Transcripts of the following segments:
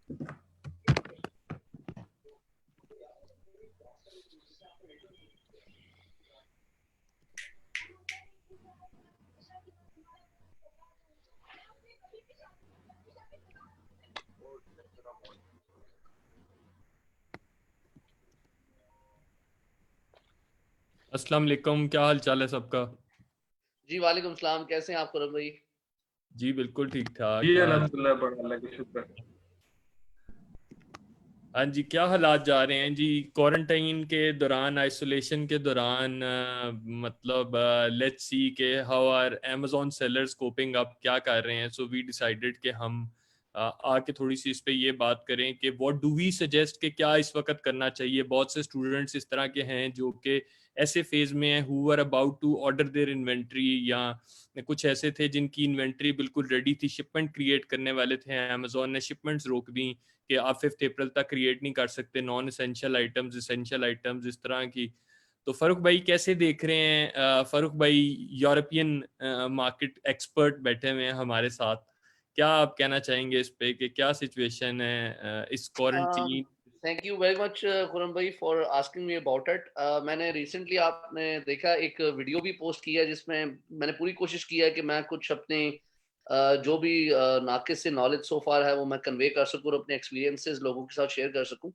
अस्सलाम वालेकुम, क्या हाल चाल है सबका। जी वालेकुम सलाम। कैसे हैं आप खुरम भाई? जी बिल्कुल ठीक ठाक, जी क्या हाल। अल्हम्दुलिल्लाह, बड़ा अल्लाह का शुक्र है। हाँ जी, क्या हालात जा रहे हैं जी क्वारंटाइन के दौरान, आइसोलेशन के दौरान। मतलब लेट्स सी के how are Amazon sellers coping up, क्या कर रहे हैं। सो वी डिसाइडेड कि हम आके थोड़ी सी इस पे ये बात करें कि व्हाट डू वी सजेस्ट कि क्या इस वक्त करना चाहिए। बहुत से स्टूडेंट्स इस तरह के हैं जो कि ऐसे फेज में हैं who are about to order their inventory, या कुछ ऐसे थे जिनकी इन्वेंट्री बिल्कुल रेडी थी, शिपमेंट क्रिएट करने वाले थे, अमेज़न ने शिपमेंट्स रोक दी कि आप 5 अप्रैल तक क्रिएट नहीं कर सकते non essential items, essential items इस तरह की। तो फरूख भाई कैसे देख रहे हैं। फरूख भाई यूरोपियन मार्केट एक्सपर्ट बैठे हुए हैं हमारे साथ। क्या आप कहना चाहेंगे इस पे कि क्या सिचुएशन है इस quarantine. Thank you very much Khurram भाई for asking me about it. मैंने रिसेंटली, आपने देखा, एक वीडियो भी पोस्ट किया है जिसमें मैंने पूरी कोशिश की है कि मैं कुछ अपने जो भी नाकिस से नॉलेज सो फार है वो मैं कन्वे कर सकूं और अपने एक्सपीरियंसेस लोगों के साथ शेयर कर सकूं।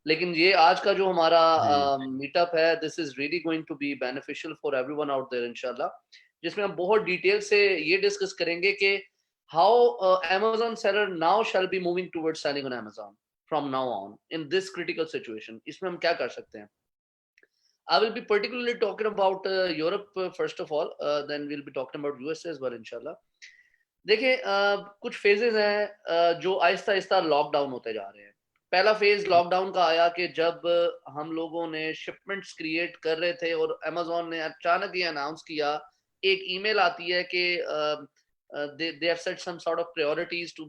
लेकिन ये आज का जो हमारा जी मीटअप है, this is really going to be beneficial for everyone out there इंशाल्लाह, जिसमें हम बहुत डिटेल से ये डिस्कस करेंगे कि how Amazon seller now shall be moving towards selling on Amazon from now on in this critical situation। इसमें हम क्या कर सकते हैं? I will be particularly talking about Europe first of all, then we'll be talking about USA as well inshallah। देखिए, कुछ phases हैं जो आहिस्ता आहिस्ता लॉकडाउन होते जा रहे हैं। पहला फेज लॉकडाउन का आया कि जब हम लोगों ने शिपमेंट्स क्रिएट कर रहे थे और अमेजोन ने अचानक ये अनाउंस किया, एक ईमेल आती है कि they have set some sort of priorities to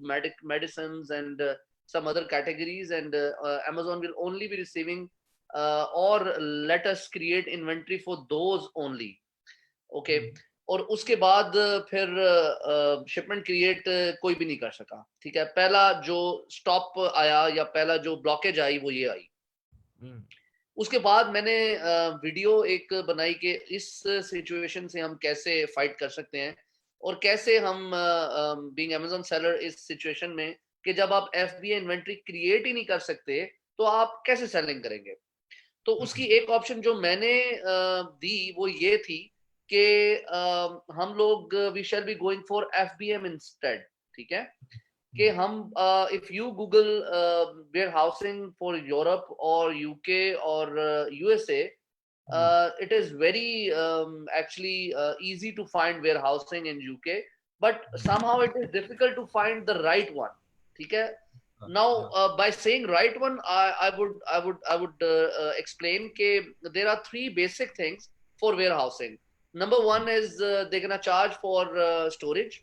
medicines and some other categories, and Amazon will only be receiving or let us create inventory for those only। Okay. और उसके बाद फिर शिपमेंट क्रिएट कोई भी नहीं कर सका। ठीक है, पहला जो स्टॉप आया या पहला जो ब्लॉकेज आई वो ये आई। उसके बाद मैंने वीडियो एक बनाई कि इस सिचुएशन से हम कैसे फाइट कर सकते हैं और कैसे हम बीइंग अमेज़न सेलर इस सिचुएशन में, कि जब आप एफबीए इन्वेंट्री क्रिएट ही नहीं कर सकते तो आप कैसे सेलिंग करेंगे। तो उसकी एक ऑप्शन जो मैंने दी वो ये थी कि हम लोग we shall be going for FBM instead. ठीक है, कि हम if you Google warehousing for Europe और यूके और USA, it is very actually easy to find warehousing in UK, but somehow it is difficult to find the right one। ठीक है, now by saying right one, I would explain ke there are three basic things for warehousing। Number one is they're gonna charge for storage।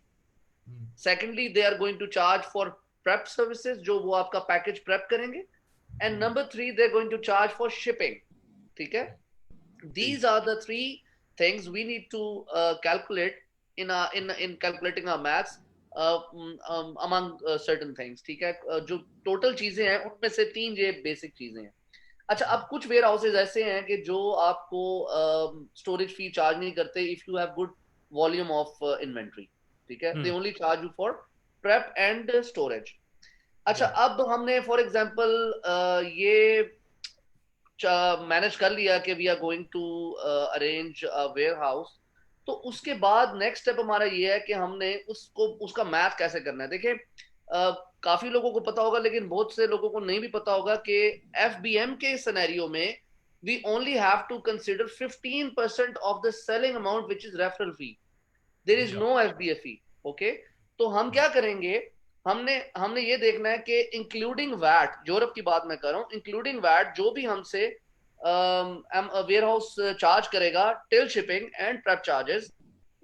Secondly, they are going to charge for prep services, जो वो आपका package prep करेंगे। And number three, they're going to charge for shipping। ठीक है, these are the three things we need to calculate in calculating our maths among certain things। ठीक है, जो total चीजें हैं उनमें से तीन ये बेसिक चीजें हैं। अच्छा, अब कुछ वेयर हाउसेज ऐसे हैं कि जो आपको स्टोरेज फी चार्ज नहीं करते if you have good volume of inventory. ठीक है, they only charge you for prep and storage. अच्छा, अब हमने फॉर एग्जांपल ये मैनेज कर लिया कि we are going to arrange warehouse. तो उसके बाद नेक्स्ट स्टेप हमारा ये है कि हमने उसको उसका मैथ कैसे करना है। देखिए, काफी लोगों को पता होगा लेकिन बहुत से लोगों को नहीं भी पता होगा कि एफबीएम के सिनेरियो में we only have to consider 15% of the selling amount which is referral fee. There is no FBA fee. Okay, तो हम क्या करेंगे, हमने हमने ये देखना है कि इंक्लूडिंग वैट, यूरोप की बात मैं कर रहा हूँ, इंक्लूडिंग वैट जो भी हमसे वेयर हाउस चार्ज करेगा till shipping and prep charges,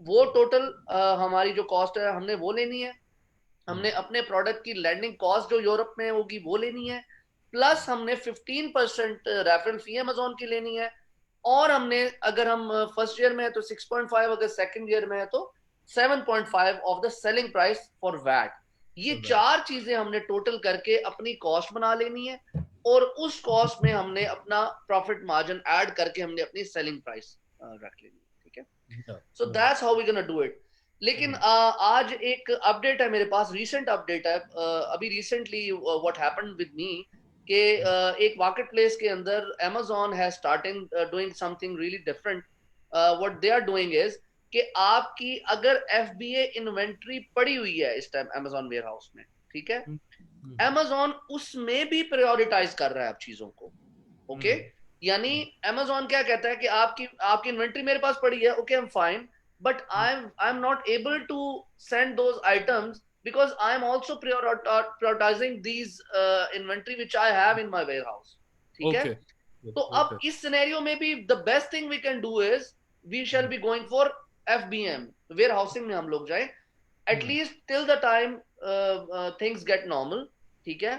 वो टोटल हमारी जो कॉस्ट है हमने वो लेनी है। हमने अपने प्रोडक्ट की लैंडिंग कॉस्ट जो यूरोप में होगी वो लेनी है, प्लस हमने 15% रेफरल फी अमेजोन की लेनी है। और हमने, अगर हम फर्स्ट ईयर में है तो 6.5, अगर सेकंड ईयर में है तो 7.5 of the selling price for VAT. ये 4 चीजें हमने टोटल करके अपनी कॉस्ट बना लेनी है, और उस कॉस्ट में हमने अपना प्रॉफिट मार्जिन ऐड करके हमने अपनी सेलिंग प्राइस रख लेनी है, ठीक है। So that's how we gonna do it. लेकिन आज एक अपडेट है मेरे पास, रीसेंट अपडेट है। अभी recently what happened with me कि एक मार्केट प्लेस के अंदर Amazon है starting doing something really different. What they are doing is कि आपकी अगर FBA इन्वेंट्री पड़ी हुई है इस टाइम Amazon वेयर हाउस में, ठीक है, Amazon उसमें भी प्रायोरिटाइज कर रहा है आप चीजों को। ओके, यानी Amazon क्या कहता है कि आपकी आपकी इन्वेंट्री मेरे पास पड़ी है, okay, I am fine, but I am not able to send those items because I am also prioritizing these inventory which I have in my warehouse, ठीक है। तो अब इस सिनेरियो में भी the best thing we can do is we shall be going for FBM, warehousing में हम लोग जाएं at least till the time things get normal, ठीक है।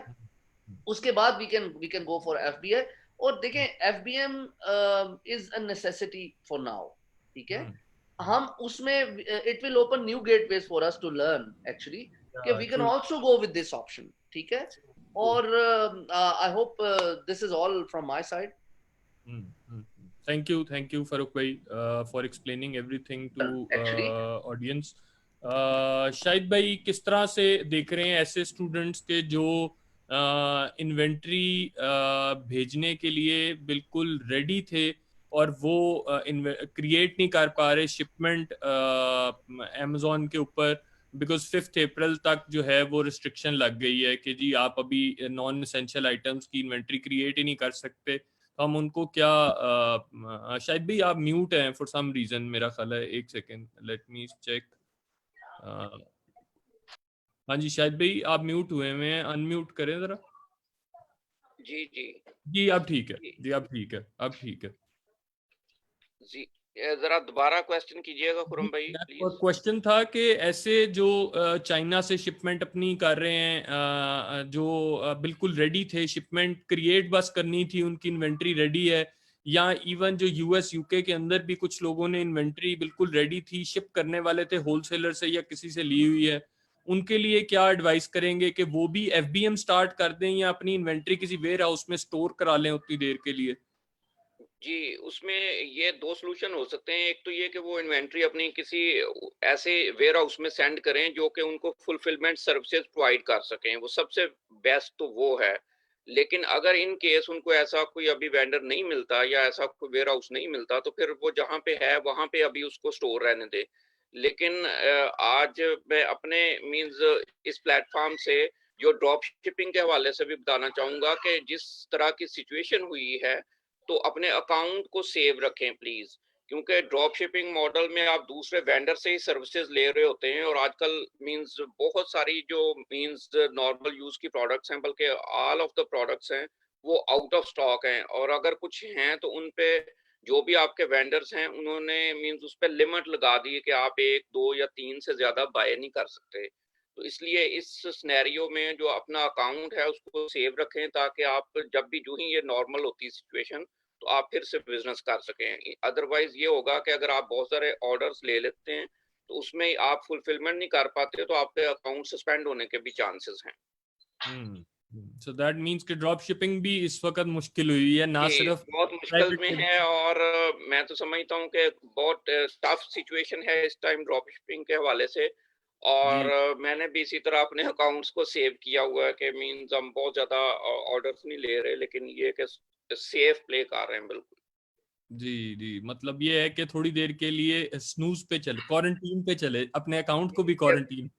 उसके बाद we can go for FBA। और देखें FBM is a necessity for now, ठीक है। हम उसमें it will open new gateways for us to learn actually कि we can also go with this option, ठीक है। और I hope this is all from my side. Thank you Faruq bhai for explaining everything to audience. Shahid भाई किस तरह से देख रहे हैं ऐसे स्टूडेंट्स के जो इन्वेंट्री भेजने के लिए बिल्कुल रेडी थे और वो क्रिएट नहीं कर पा रहे शिपमेंट Amazon के ऊपर, बिकॉज 5 अप्रैल तक जो है वो रिस्ट्रिक्शन लग गई है कि जी आप अभी नॉन एसेंशियल आइटम्स की इन्वेंट्री क्रिएट ही नहीं कर सकते। हम उनको क्या शायद भी आप म्यूट हैं फॉर सम रीजन, मेरा ख्याल है, एक सेकेंड लेट मी चेक। हाँ जी शायद भाई आप म्यूट हुए हैं, अनम्यूट करें जरा। जी जी जी अब ठीक है, जी अब ठीक है, अब ठीक है जी। जरा दोबारा क्वेश्चन कीजिएगा खुरम भाई प्लीज। क्वेश्चन था कि ऐसे जो चाइना से शिपमेंट अपनी कर रहे हैं, जो बिल्कुल रेडी थे, शिपमेंट क्रिएट बस करनी थी, उनकी इन्वेंट्री रेडी है, या इवन जो US UK के अंदर भी कुछ लोगों ने इन्वेंट्री बिल्कुल रेडी थी, शिप करने वाले थे होलसेलर से या किसी से ली हुई है, उनके लिए क्या एडवाइस करेंगे कि वो भी FBM स्टार्ट कर दें या अपनी इन्वेंट्री किसी वेयर हाउस में स्टोर करा लें उतनी देर के लिए? जी, उसमें ये 2 सॉल्यूशन हो सकते हैं। एक तो ये कि वो इन्वेंट्री अपनी किसी ऐसे वेयर हाउस में सेंड करें जो कि उनको फुलफिलमेंट सर्विसेज प्रोवाइड कर सकें, वो सबसे बेस्ट तो वो है। लेकिन अगर इन केस उनको ऐसा कोई अभी वेंडर नहीं मिलता या ऐसा कोई वेयर हाउस नहीं मिलता, तो फिर वो जहाँ पे है वहाँ पे अभी उसको स्टोर रहने दें। लेकिन आज मैं अपने इस प्लेटफॉर्म से जो ड्रॉप शिपिंग के हवाले से भी बताना चाहूँगा कि जिस तरह की सिचुएशन हुई है, तो अपने अकाउंट को सेव रखें प्लीज, क्योंकि ड्रॉप शिपिंग मॉडल में आप दूसरे वेंडर से ही सर्विसेज ले रहे होते हैं, और आजकल बहुत सारी जो नॉर्मल यूज की प्रोडक्ट्स हैं, बल्कि ऑल ऑफ द प्रोडक्ट्स हैं वो आउट ऑफ स्टॉक हैं, और अगर कुछ हैं तो उन पे जो भी आपके वेंडर्स हैं उन्होंने उस पर लिमिट लगा दी है कि आप 1, 2 या 3 से ज्यादा बाय नहीं कर सकते। तो इसलिए इस सिनेरियो में जो अपना अकाउंट है उसको सेव रखें, ताकि आप जब भी जो ही ये नॉर्मल होती है सिचुएशन, तो आप फिर से बिजनेस कर सकें। अदरवाइज ये होगा कि अगर आप बहुत सारे ऑर्डर्स ले लेते हैं तो उसमें आप फुलफिलमेंट नहीं कर पाते, तो आपके अकाउंट सस्पेंड होने के भी चांसेस हैं। So that means कि ड्रॉप शिपिंग भी इस वक्त मुश्किल हुई है, ना सिर्फ बहुत मुश्किल में है, और मैं तो समझता हूँ कि बहुत टफ सिचुएशन है इस टाइम ड्रॉप शिपिंग के हवाले से। और मैंने भी इसी तरह अपने अकाउंट्स को सेव किया हुआ है कि हम बहुत ज्यादा ऑर्डर्स नहीं ले रहे, लेकिन ये कि सेफ प्ले कर रहे हैं बिल्कुल। जी जी, मतलब ये है कि थोड़ी देर के लिए स्नूज पे चले, क्वारंटीन पे चले, अपने अकाउंट को भी क्वारंटीन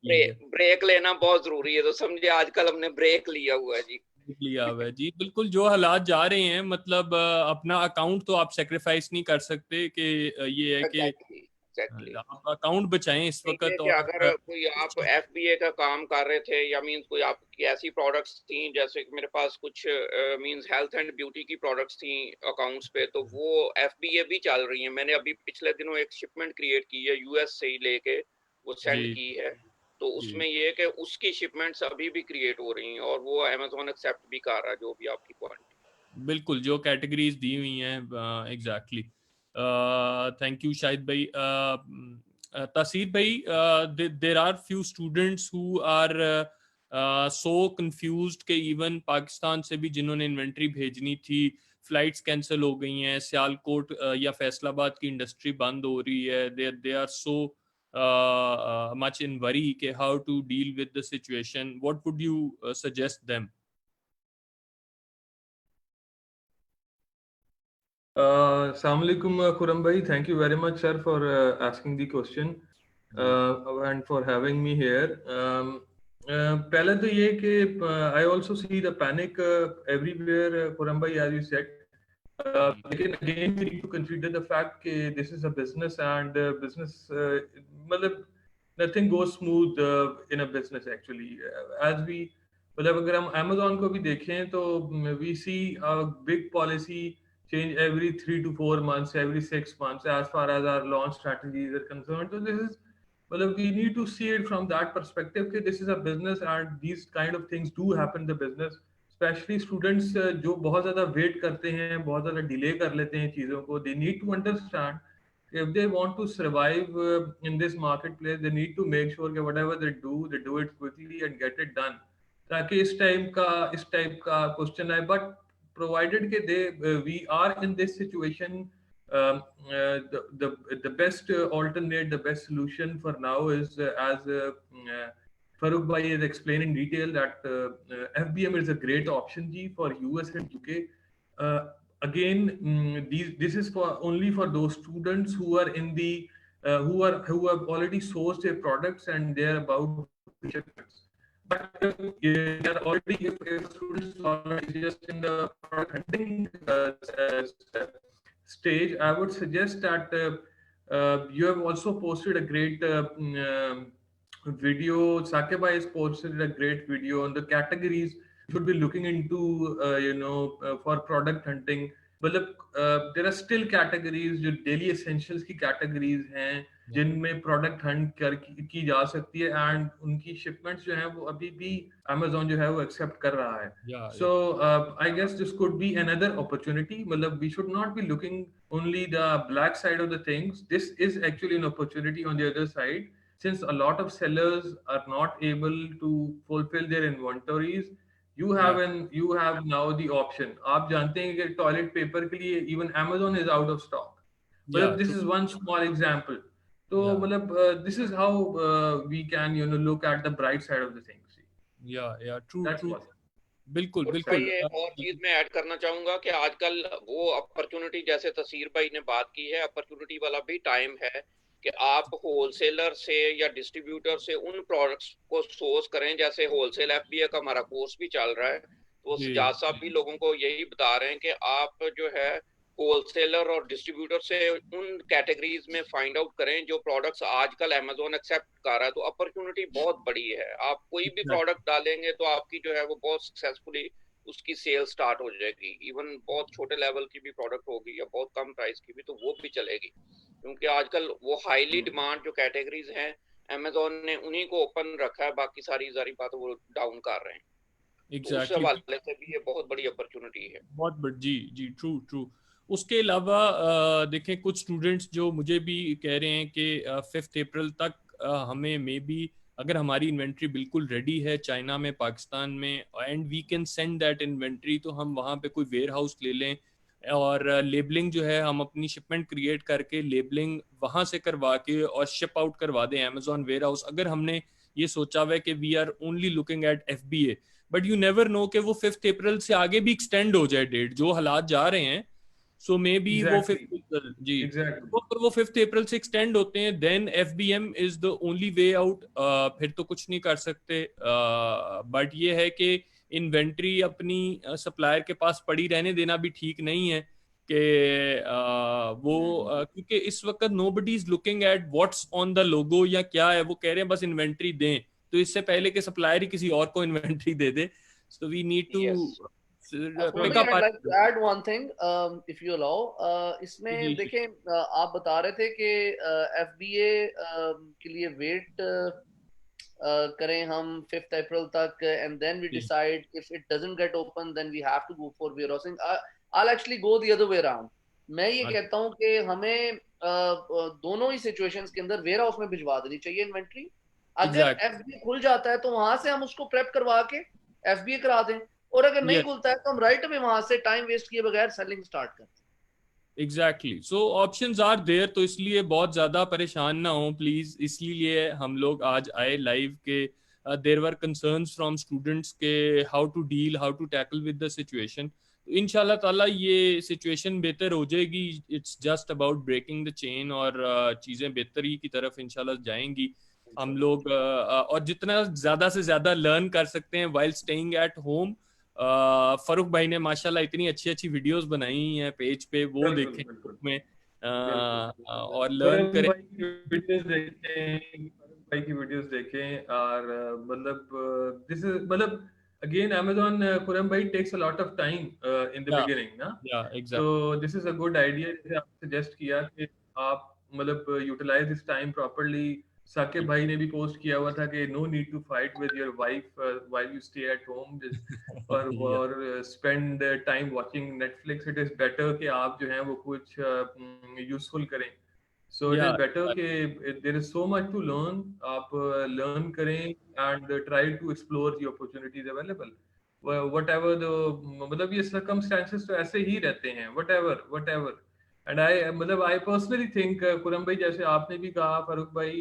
ब्रेक लेना बहुत जरूरी है, तो समझे आजकल हमने ब्रेक लिया हुआ है जी। लिया हुआ है जी, बिल्कुल। जो हालात जा रहे हैं, मतलब अपना अकाउंट तो आप सेक्रीफाइस नहीं कर सकते कि ये है कि आप अकाउंट बचाएं इस वक्त। और अगर कोई आप FBA का काम कर रहे थे या कोई आपकी ऐसी प्रोडक्ट्स थी, जैसे कि मेरे पास कुछ हेल्थ एंड ब्यूटी की प्रोडक्ट्स थी अकाउंट्स पे, तो वो FBA भी चल रही हैं। मैंने अभी पिछले दिनों एक शिपमेंट क्रिएट की है, US से ही लेके वो सेंड की है, तो उसमें ये है कि उसकी शिपमेंट्स अभी भी क्रिएट हो रही हैं और वो Amazon एक्सेप्ट भी कर रहा है जो भी आपकी क्वांटिटी। बिल्कुल, जो कैटेगरीज दी हुई हैं, एग्जैक्टली। थैंक यू शाहिद भाई। तासीर भाई, there are few students who are so confused कि इवन पाकिस्तान से भी जिन्होंने इन्वेंट्री भेजनी थी फ्लाइट्स कैंसिल हो गई हैं, सियालकोट या फैसलाबाद की इंडस्ट्री बंद हो रही है, they are so much in worry ke how to deal with the situation. What would you suggest them? Assalamu alaikum, Khurram bhai. Thank you very much, sir, for asking the question and for having me here. पहले तो ये कि I also see the panic everywhere, Khurram bhai, as you said. Again, we need to consider the fact that this is a business and business, मतलब nothing goes smooth in a business actually. As we, मतलब अगर हम Amazon को भी देखें तो we see a big policy change every 3 to 4 months, every 6 months, as far as our launch strategies are concerned. So this is, well, we need to see it from that perspective that this is a business and these kind of things do happen in the business. Specially students जो बहुत ज़्यादा wait करते हैं, बहुत ज़्यादा delay कर लेते हैं चीज़ों को, they need to understand if they want to survive in this marketplace, they need to make sure that whatever they do it quickly and get it done, ताकि इस टाइप का क्वेश्चन आए. But provided that we are in this situation, the best alternate, the best solution for now is as Farooq bhai has explained in detail that FBM is a great option G for US and UK. Again, this is for only for those students who are in the who have already sourced their products and they are about shipments. But they are already, if students are already just in the product hunting stage, I would suggest that you have also posted a great video. Sakeba has posted a great video on the categories you should be looking into, for product hunting. मतलब there are still categories जो daily essentials की categories हैं जिनमें product hunt की जा सकती है and उनकी shipments जो हैं वो अभी भी Amazon जो है वो accept कर रहा है. So I guess this could be another opportunity. मतलब we should not be looking only the black side of the things. This is actually an opportunity on the other side. Since a lot of sellers are not able to fulfill their inventories, you have now the option. आप जानते हैं कि toilet paper के लिए even Amazon is out of stock. But this is one small example. So मतलब this is how we can look at the bright side of the things. True. बिल्कुल. एक और चीज मैं ऐड करना चाहूंगा कि आजकल वो अपॉर्चुनिटी, जैसे तसीर भाई ने बात की है, अपॉर्चुनिटी वाला भी टाइम है कि आप होलसेलर से या डिस्ट्रीब्यूटर से उन प्रोडक्ट्स को सोर्स करें. जैसे होलसेल FBA का हमारा कोर्स भी चल रहा है, तो सजाद साहब भी लोगों को यही बता रहे हैं कि आप जो है होलसेलर और डिस्ट्रीब्यूटर से उन कैटेगरीज में फाइंड आउट करें जो प्रोडक्ट्स आजकल अमेज़न एक्सेप्ट कर रहा है. तो अपॉर्चुनिटी बहुत बड़ी है. आप कोई भी प्रोडक्ट डालेंगे तो आपकी जो है वो बहुत सक्सेसफुली उसकी सेल स्टार्ट हो जाएगी. इवन बहुत छोटे लेवल की भी प्रोडक्ट होगी या बहुत कम प्राइस की भी, तो वो भी चलेगी, क्योंकि आजकल वो हाईली डिमांड जो कैटेगरीज हैं अमेज़न ने उन्हीं को ओपन रखा है. बाकी सारी बात वो डाउन कर रहे हैं. तो उस हवाले से भी ये बहुत बड़ी अपॉर्चुनिटी है. बहुत बड़ी. जी ट्रू. उसके अलावा देखें, कुछ स्टूडेंट्स जो मुझे भी कह रहे हैं कि 5 अप्रैल तक हमें मे बी, अगर हमारी इन्वेंट्री बिल्कुल रेडी है चाइना में, पाकिस्तान में, and we can send that inventory, तो हम वहाँ पे कोई वेयर हाउस ले लें और लेबलिंग जो है हम अपनी शिपमेंट क्रिएट करके लेबलिंग वहाँ से करवा के और शिप आउट करवा दें अमेज़न वेयर हाउस. अगर हमने ये सोचा हुआ है कि we are only looking at FBA, but you never know कि वो 5 अप्रैल से आगे भी एक्सटेंड हो जाए डेट, जो हालात जा रहे हैं. सो मे बी वो 5 अप्रैल वो 5 अप्रैल से एक्सटेंड होते हैं, then FBM is the only way out. फिर तो कुछ नहीं कर सकते. बट ये है कि इन्वेंट्री अपनी सप्लायर के पास पड़ी रहने देना भी ठीक नहीं है कि वो क्योंकि इस वक्त nobody is looking at what's on the logo या क्या है. वो कह रहे हैं बस इन्वेंट्री दें, तो इससे पहले कि सप्लायर ही किसी और को इन्वेंट्री दे दे. So we need to I'd like to add one thing, if you allow. इसमें देखें, आप बता रहे थे कि FBA के लिए वेट करें हम 5th अप्रैल तक, and then we decide if it doesn't get open then we have to go for warehousing. I'll actually go the other way around. मैं ये कहता हूँ कि हमें दोनों ही सिचुएशंस के अंदर वेयर हाउस में भिजवा देनी चाहिए इन्वेंट्री. अगर Exactly. FBA खुल जाता है तो वहां से हम उसको प्रेप करवा के FBA करा दें, और अगर नहीं Yes. खुलता है तो हम राइट में वहां से टाइम वेस्ट किए बगैर सेलिंग स्टार्ट करते हैं। Exactly, so options are there, तो इसलिए बहुत ज्यादा परेशान ना हो प्लीज। इसलिए हम लोग आज आए लाइव के there were concerns from students के how to deal, how to tackle with the situation. इंशाल्लाह ताला ये सिचुएशन बेहतर हो जाएगी। It's just about breaking the chain, और चीजें बेहतरी की तरफ इंशाल्लाह जाएंगी। हम लोग और जितना ज्यादा से ज्यादा लर्न कर सकते हैं while staying at home. Farooq भाई ने माशाल्लाह इतनी अच्छी अच्छी वीडियोस बनाई हैं पेज पे, वो बिल्कुल देखें बिल्कुल में और लर्न खुरम करें। भाई की वीडियोस देखें, खुरम भाई की वीडियोस देखें, और मतलब दिस इज मतलब अगेन Amazon, खुरम भाई takes a lot of time in the या बिगिनिंग ना। या तो exact this is a good idea जैसे आप सजेस्ट किया कि आप मतलब utilise this time properly. Saqib भाई ने भी पोस्ट किया हुआ था कि no need to fight with your wife while you stay at home और spend time watching Netflix. It is better कि आप जो है वो कुछ यूजफुल करें। सो इट या इज बेटर कि there is so much to learn, आप लर्न करें and try to explore the opportunities available whatever the मतलब ये सर्कमस्टेंसेस तो ऐसे ही रहते हैं वट एवर। एंड आई मतलब आई पर्सनली थिंक खुरम भाई जैसे आपने भी कहा फारूक भाई,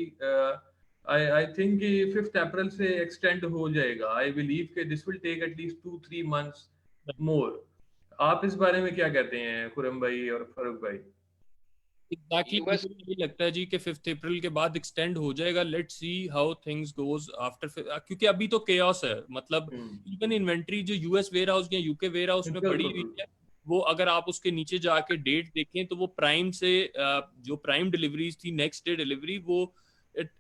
आई थिंक कि 5th अप्रैल से एक्सटेंड हो जाएगा। आई बिलीव कि this will take at least 2-3 months more. आप इस बारे में क्या कहते हैं खुरम भाई और फारूक भाई? एग्जैक्टली, यूएस मुझे यही लगता है जी कि 5th अप्रैल के बाद एक्सटेंड हो जाएगा। Let's see how things goes after, क्योंकि अभी तो केओस है। मतलब इवन इन्वेंट्री जो यूएस वेयर हाउस या यूके वेयर हाउस में पड़ी बिल्कुल हुई बिल्कुल है, वो अगर आप उसके नीचे जाके डेट देखें तो वो प्राइम से जो प्राइम डिलीवरीज थी, नेक्स्ट डे डिलीवरी, वो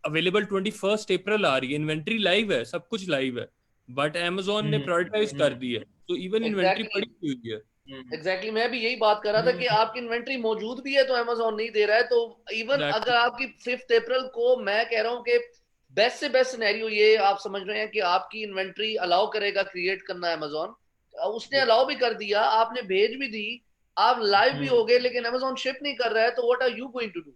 अवेलेबल 21 अप्रैल आ रही है। इन्वेंट्री लाइव है, सब कुछ लाइव है, बट Amazon ने प्रायोरिटाइज कर दी है, तो इवन इन्वेंट्री एग्जैक्टली पड़ी हुई है। एग्जैक्टली मैं भी यही बात कर रहा था कि आपकी इन्वेंट्री मौजूद भी है तो Amazon नहीं दे रहा है। तो इवन अगर एग्जैक्टली, आपकी 5th अप्रैल को, मैं कह रहा हूँ कि बेस्ट से बेस्ट सिनेरियो ये आप समझ रहे हैं कि आपकी इन्वेंट्री अलाउ करेगा क्रिएट करना Amazon। उसने अलाउ भी कर दिया, आपने भेज भी दी, आप लाइव भी हो गए, लेकिन Amazon शिप नहीं कर रहा है, तो what are you going to do?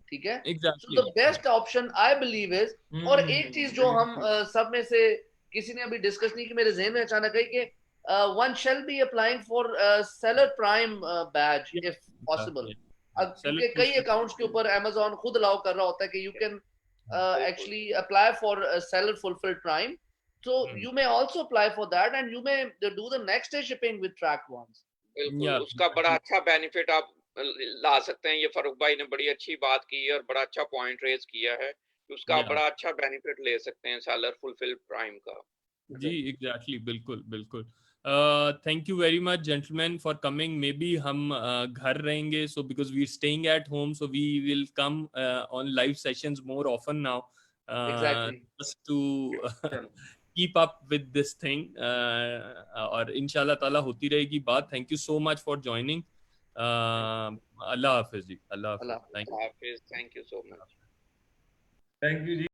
ठीक है। So exactly. The best option I believe is, और एक चीज जो हम सब में से किसी ने अभी डिस्कस नहीं की, मेरे जहन में अचानक है कि one shall be applying for seller prime badge if possible। क्योंकि कई अकाउंट्स के ऊपर Amazon खुद अलाउ कर रहा होता है कि you can actually apply for seller fulfilled prime, so you may also apply for that and you may do the next day shipping with tracked ones। बिल्कुल या उसका बड़ा अच्छा बेनिफिट आप ला सकते हैं। ये फारूक भाई ने बड़ी अच्छी बात की है और बड़ा अच्छा पॉइंट रेज किया है कि उसका आप या बड़ा अच्छा बेनिफिट ले सकते हैं सेलर फुलफिल प्राइम का। जी एग्जैक्टली, बिल्कुल बिल्कुल। Thank you very much gentleman for coming. Maybe हम घर रहेंगे, so because we staying at home, so we will come on live sessions more often now, exactly just to keep up with this thing. और इंशाल्लाह ताला होती रहेगी बात। Thank you so much for joining. अल्लाह हाफिज जी, अल्लाह हाफिज, अल्लाह थैंक हाफिज, thank you so much. You. Thank you ji.